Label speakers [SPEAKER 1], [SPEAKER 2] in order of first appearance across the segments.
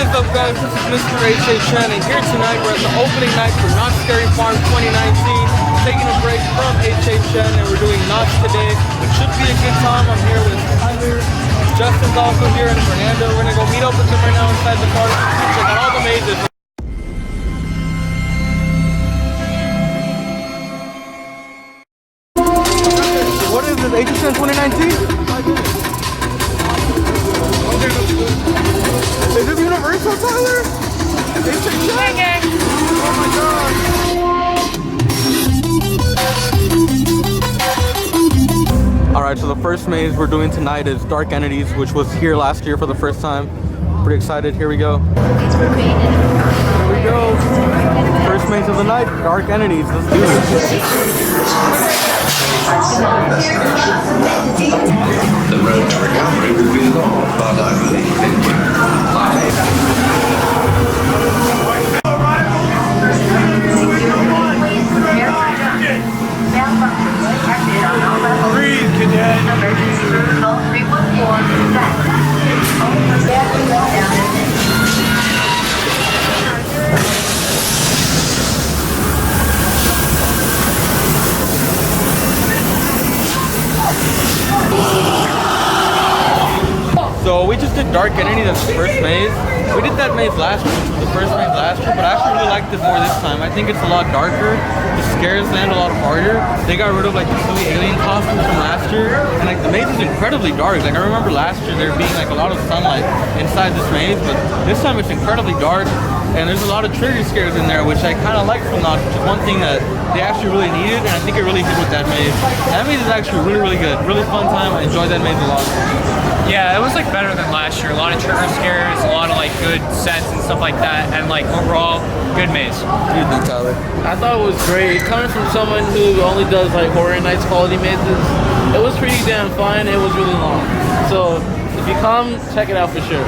[SPEAKER 1] What is up, guys? This is Mr. H.A. Chen, and here tonight we're at the opening night for Knott Scary Farm 2019. Taking a break from H.A. Chen, and we're doing Knott today. It should be a good time. I'm here with Tyler. Justin's also here, and Fernando. We're gonna go meet up with them right now inside the park. Check out all the mazes. What is this? H.A. Chen 2019? Is this Universal, Tyler? H.A. Chen? Oh my god. Alright, so the first maze we're doing tonight is Dark Entities, which was here last year for the first time. Pretty excited. Here we go. Here we go. First maze of the night, Dark Entities. Let's do it.
[SPEAKER 2] The road to recovery will be long, but I believe it will.
[SPEAKER 1] Breathe, cadet. So we just did Dark Entity, that's the first maze. We did that maze last year, which was the first maze last year, but I actually really liked it more this time. I think it's a lot darker, the scares land a lot harder. They got rid of like the silly alien costumes from last year, and like the maze is incredibly dark. Like I remember last year there being like a lot of sunlight inside this maze, but this time it's incredibly dark, and there's a lot of trigger scares in there, which I kind of like from Knott, which is one thing that they actually really needed, and I think it really hit with that maze. That maze is actually really, really good. Really fun time. I enjoyed that maze a lot.
[SPEAKER 3] Yeah, it was like better than last year. A lot of trigger scares, a lot of like good sets and stuff like that, and like overall, good maze.
[SPEAKER 1] What do you think, Tyler?
[SPEAKER 4] I thought it was great. Coming from someone who only does like horror nights quality mazes, it was pretty damn fun. It was really long. So if you come, check it out for sure.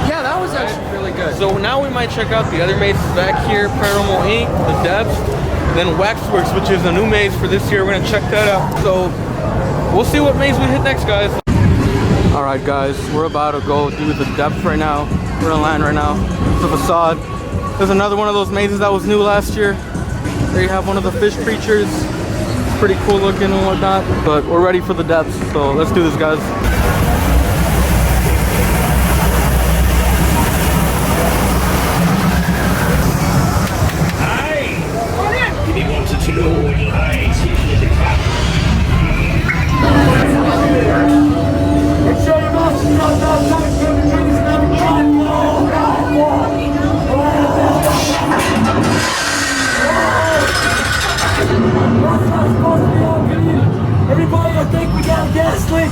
[SPEAKER 1] Yeah, that was actually really good. So now we might check out the other mazes back here, Paranormal Inc., The Depths, then Waxworks, which is a new maze for this year. We're gonna check that out. So we'll see what maze we hit next, guys. Alright guys, we're about to go through The Depths right now. We're gonna land right now. The facade. There's another one of those mazes that was new last year. There you have one of the fish creatures. Pretty cool looking and whatnot. But we're ready for The Depths, so let's do this, guys.
[SPEAKER 5] Everybody, I think we got a gas leak.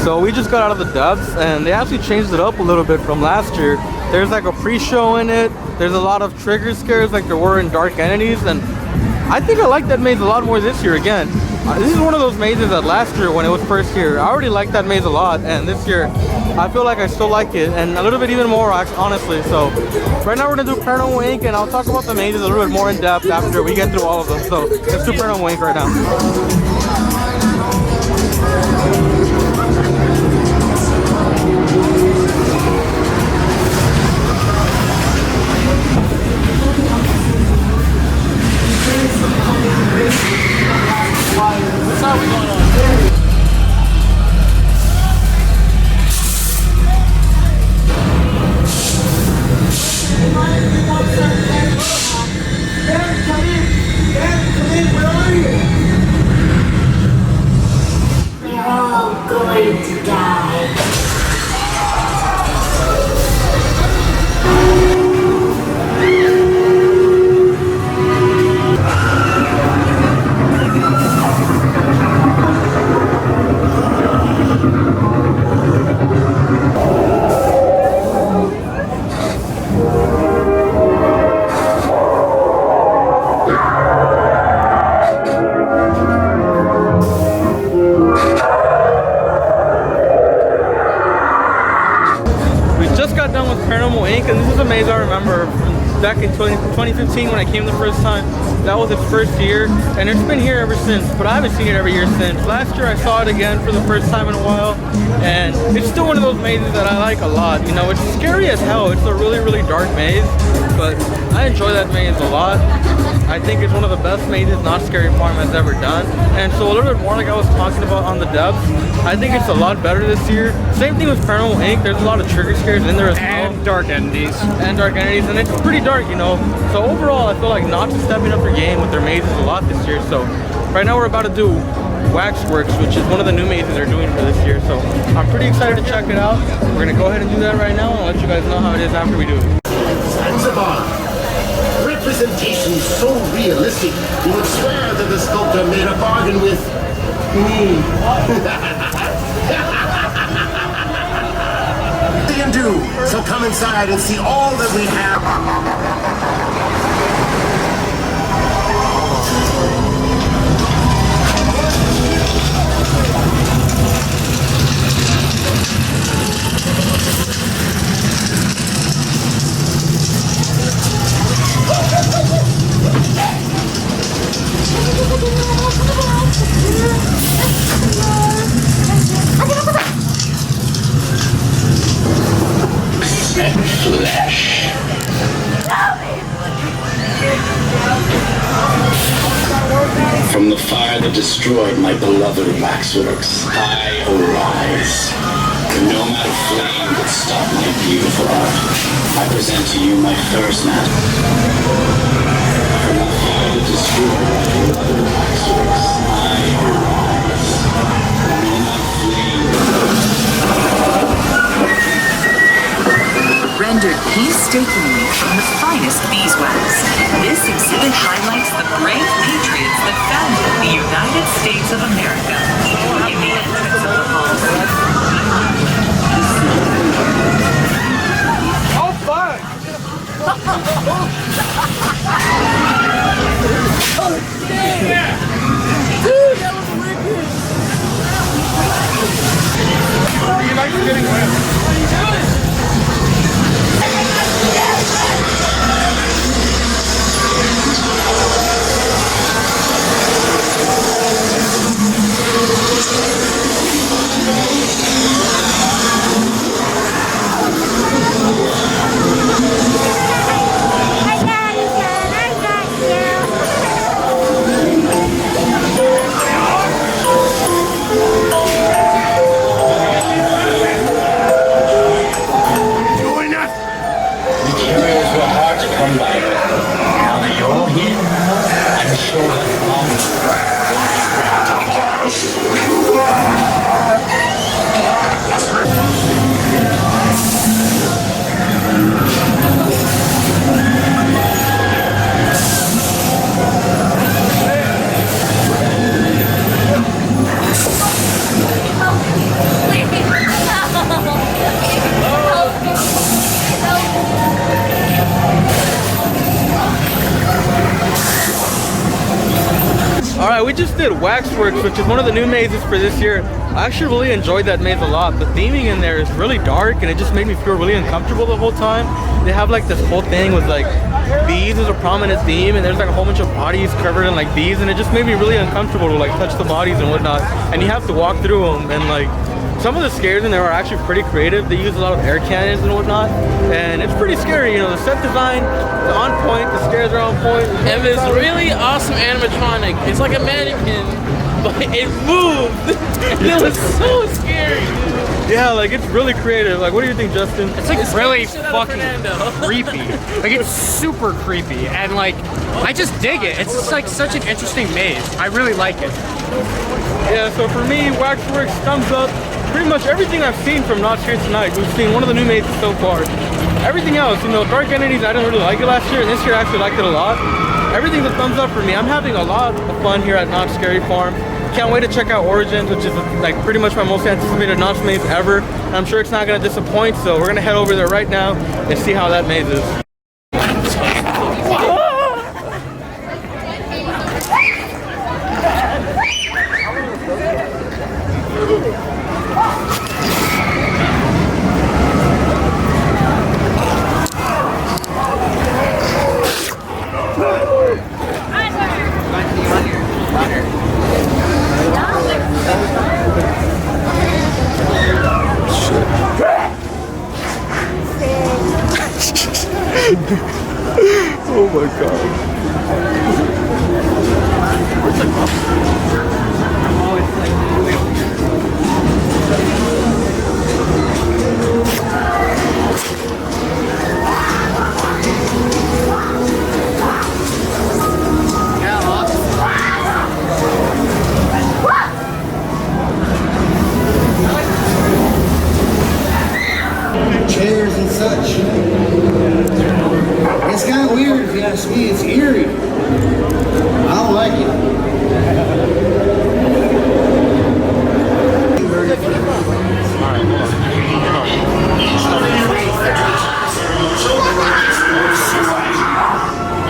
[SPEAKER 1] So we just got out of The Depths, and they actually changed it up a little bit from last year. There's like a pre-show in it. There's a lot of trigger scares like there were in Dark Entities, and I think I like that maze a lot more this year again. This is one of those mazes that last year when it was first here, I already liked that maze a lot, and this year I feel like I still like it, and a little bit even more honestly. So right now we're gonna do Paranormal Inc, and I'll talk about the mazes a little bit more in depth after we get through all of them. So let's do Paranormal Inc right now.
[SPEAKER 4] What's up? We going on?
[SPEAKER 5] We're all going to die.
[SPEAKER 1] Paranormal Inc, and this is a maze I remember from back in 2015 when I came the first time. That was its first year, and it's been here ever since, but I haven't seen it every year since. Last year I saw it again for the first time in a while, and it's still one of those mazes that I like a lot. You know, it's scary as hell. It's a really, really dark maze, but I enjoy that maze a lot. I think it's one of the best mazes Not Scary Farm has ever done. And so a little bit more like I was talking about on the depths, I think it's a lot better this year. Same thing with Paranormal Inc. There's a lot of trigger scares in there as well.
[SPEAKER 3] And dark entities.
[SPEAKER 1] And dark entities, and it's pretty dark, you know. So overall, I feel like Knott's stepping up their game with their mazes a lot this year. So right now we're about to do Waxworks, which is one of the new mazes they're doing for this year. So I'm pretty excited to check it out. We're gonna go ahead and do that right now, and I'll let you guys know how it is after we do it.
[SPEAKER 6] Zanzibar. Representation so realistic, you would swear that the sculptor made a bargain with me. And do. So come inside and see all that we have.
[SPEAKER 2] Flesh. From the fire that destroyed my beloved waxworks, I arise. No matter flame could stop my beautiful art. I present to you my first matter. From the fire that destroyed my beloved waxworks, I arise. No matter flame.
[SPEAKER 7] Rendered painstakingly from the finest beeswax. This exhibit highlights the brave patriots that founded the United States of America. In the entrance of the hall.
[SPEAKER 1] Oh fuck! Dude, that was wicked! You like getting wet? What are you doing? Alright, we just did Waxworks, which is one of the new mazes for this year. I actually really enjoyed that maze a lot. The theming in there is really dark and it just made me feel really uncomfortable the whole time. They have like this whole thing with like bees is a prominent theme, and there's like a whole bunch of bodies covered in like bees, and it just made me really uncomfortable to like touch the bodies and whatnot. And you have to walk through them, and like some of the scares in there are actually pretty creative. They use a lot of air cannons and whatnot, and it's pretty scary. You know, the set design is on point, the scares are on point.
[SPEAKER 4] And this really awesome animatronic. It's like a mannequin, but it moved. It was so scary.
[SPEAKER 1] Yeah, like it's really creative. Like, what do you think, Justin?
[SPEAKER 3] It's like really fucking
[SPEAKER 4] Fernando.
[SPEAKER 3] creepy. Like it's super creepy, and like I just dig it. It's just like such an interesting maze. I really like it.
[SPEAKER 1] Yeah, so for me, Waxworks, thumbs up. Pretty much everything I've seen from Knott here tonight. We've seen one of the new mazes so far. Everything else, you know, Dark Entities, I didn't really like it last year, and this year I actually liked it a lot. Everything's a thumbs up for me. I'm having a lot of fun here at Knott Scary Farm. Can't wait to check out Origins, which is like pretty much my most anticipated Knott maze ever. And I'm sure it's not gonna disappoint, so we're gonna head over there right now and see how that maze is. Oh my god.
[SPEAKER 6] Chairs and such. It's kind of weird if you ask me. It's eerie. I don't like it.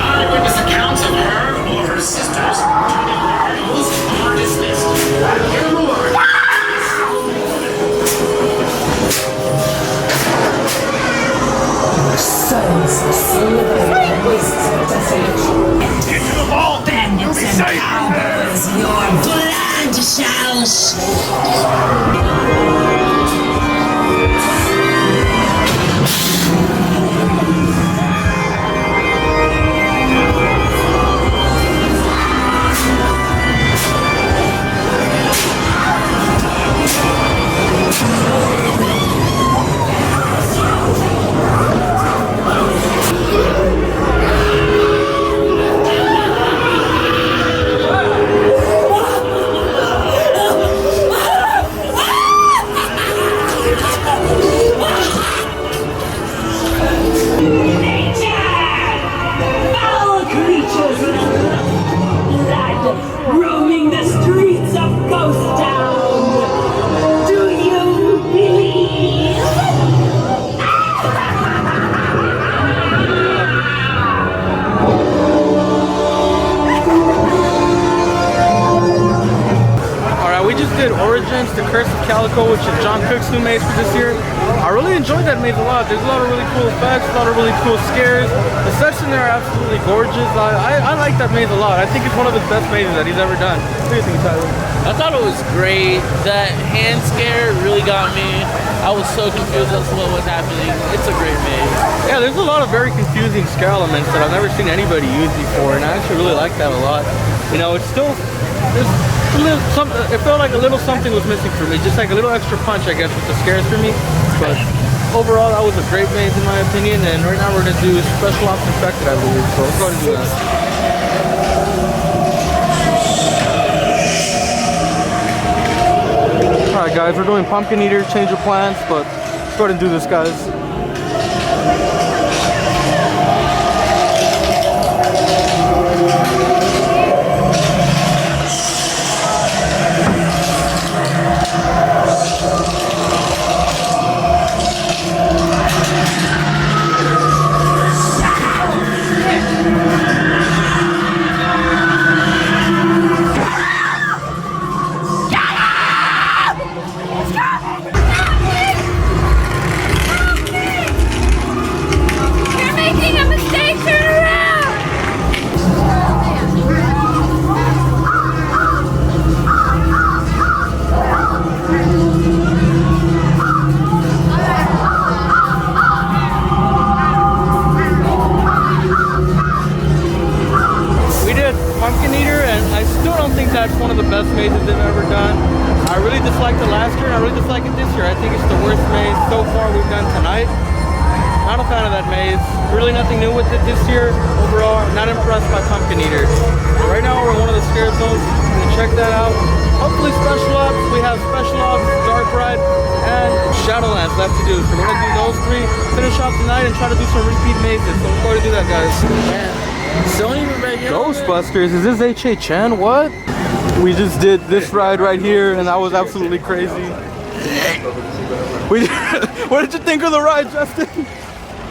[SPEAKER 2] Eyewitness accounts of her or her sisters are dismissed. Hear more.
[SPEAKER 5] Bandits and cowboys, your blood shall
[SPEAKER 8] Foul creatures blood roaming the streets of Ghost Town. Do you believe?
[SPEAKER 1] Alright, we just did Origins, The Curse of Calico, which is John Cook's new maze for this year. I really enjoyed that maze a lot. There's a lot of really cool effects, a lot of really cool scares. The sets in there are absolutely gorgeous. I like that maze a lot. I think it's one of his best mazes that he's ever done. What do you think, Tyler?
[SPEAKER 4] I thought it was great. That hand scare really got me. I was so confused as to what was happening. It's a great maze.
[SPEAKER 1] Yeah, there's a lot of very confusing scare elements that I've never seen anybody use before, and I actually really like that a lot. You know, it's still, there's a little, it felt like a little something was missing for me, just like a little extra punch, I guess, with the scares for me. But overall, that was a great maze in my opinion, and right now we're gonna do Special Ops Infected, I believe. So let's go ahead and do that. Alright guys, we're doing Pumpkin Eater, Change of Plans, but let's go ahead and do this, guys. Eater, and I still don't think that's one of the best mazes they've ever done. I really disliked it last year, and I really dislike it this year. I think it's the worst maze so far we've done tonight. Not a fan of that maze. Really nothing new with it this year. Overall, not impressed by Pumpkin Eater. But right now we're in one of the scare zones. You can check that out. Hopefully special ops. We have special ops, Dark Ride, and Shadowlands left to do. So we're gonna do those three, finish off tonight, and try to do some repeat mazes. So look forward to do that, guys. Ghostbusters, is this H.A. Chan? What? We just did this ride right here, and that was absolutely crazy. What did you think of the ride, Justin?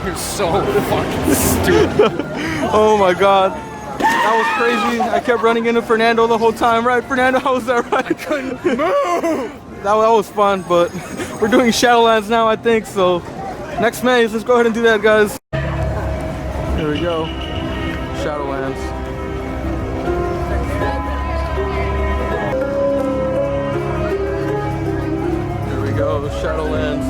[SPEAKER 3] You're so fucking stupid.
[SPEAKER 1] Oh my god. That was crazy. I kept running into Fernando the whole time, right? Fernando, how was that ride? I couldn't move! That was fun, but we're doing Shadowlands now, I think, so next maze, let's go ahead and do that, guys. Here we go. Shadowlands. Here we go, Shadowlands.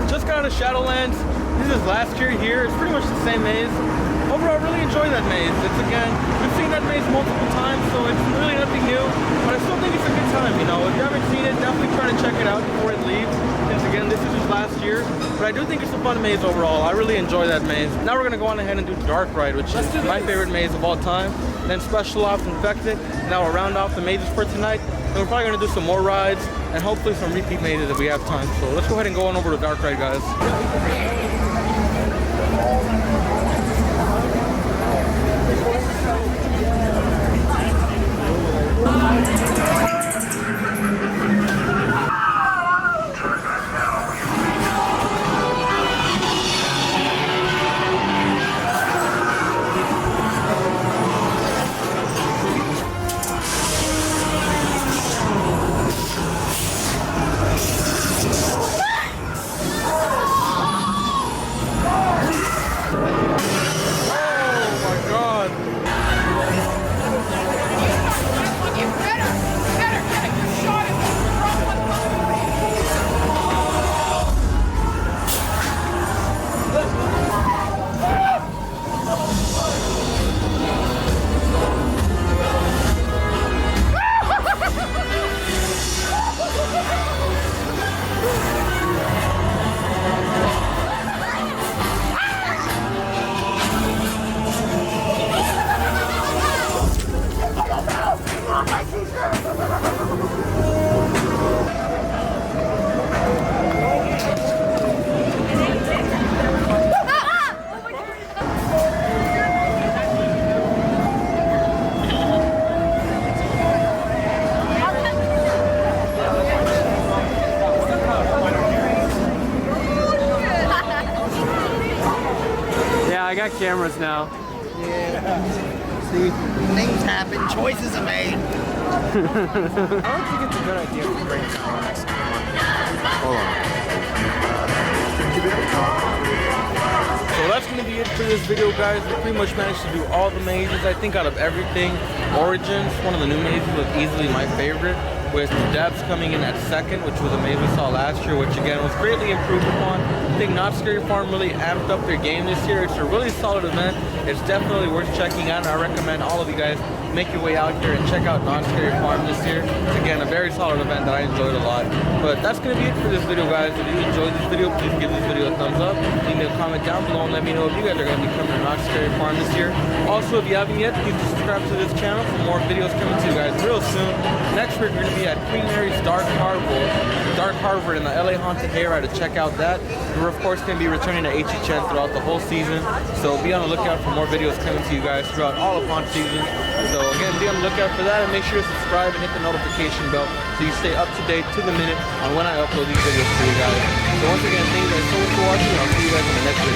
[SPEAKER 1] Just got out of Shadowlands. This is last year here. It's pretty much the same maze. Overall, I really enjoy that maze. It's again, we've seen that maze multiple times, so it's really nothing new. But I still think it's a good time. You know, if you haven't seen it, definitely try to check it out before it leaves. Because again, this is just last year. But I do think it's a fun maze overall. I really enjoy that maze. Now we're gonna go on ahead and do Dark Ride, which is my favorite maze of all time. Then Special Ops, Infected. Now we'll round off the mazes for tonight. And we're probably gonna do some more rides and hopefully some repeat mazes if we have time. So let's go ahead and go on over to Dark Ride, guys.
[SPEAKER 3] I got cameras now.
[SPEAKER 9] Yeah. See, things happen, choices are made.
[SPEAKER 3] I don't think it's a good idea to bring someone next to them.
[SPEAKER 1] Hold on. So that's going to be it for this video, guys. We pretty much managed to do all the mazes. I think out of everything, Origins, one of the new mazes, was easily my favorite, with the Depths coming in at second, which was a maze we saw last year, which again was greatly improved upon. I think Knott Scary Farm really amped up their game this year. It's a really solid event. It's definitely worth checking out, and I recommend all of you guys make your way out here and check out Knott Scary Farm this year. It's again a very solid event that I enjoyed a lot. But that's going to be it for this video, guys. If you enjoyed this video, please give this video a thumbs up. Leave me a comment down below and let me know if you guys are going to be coming to Knott Scary Farm this year. Also, if you haven't yet, please subscribe to this channel for more videos coming to you guys real soon. Next week, we're going to be at Queen Mary's Dark Harbor in the LA Haunted Hayride to check out that. We're of course going to be returning to H.E. Chen throughout the whole season, so be on the lookout for more videos coming to you guys throughout all of Haunt season. So again, be on the lookout for that, and make sure to subscribe and hit the notification bell so you stay up to date to the minute on when I upload these videos for you guys. So once again, thank you guys so much for watching, and I'll see you guys in the next video.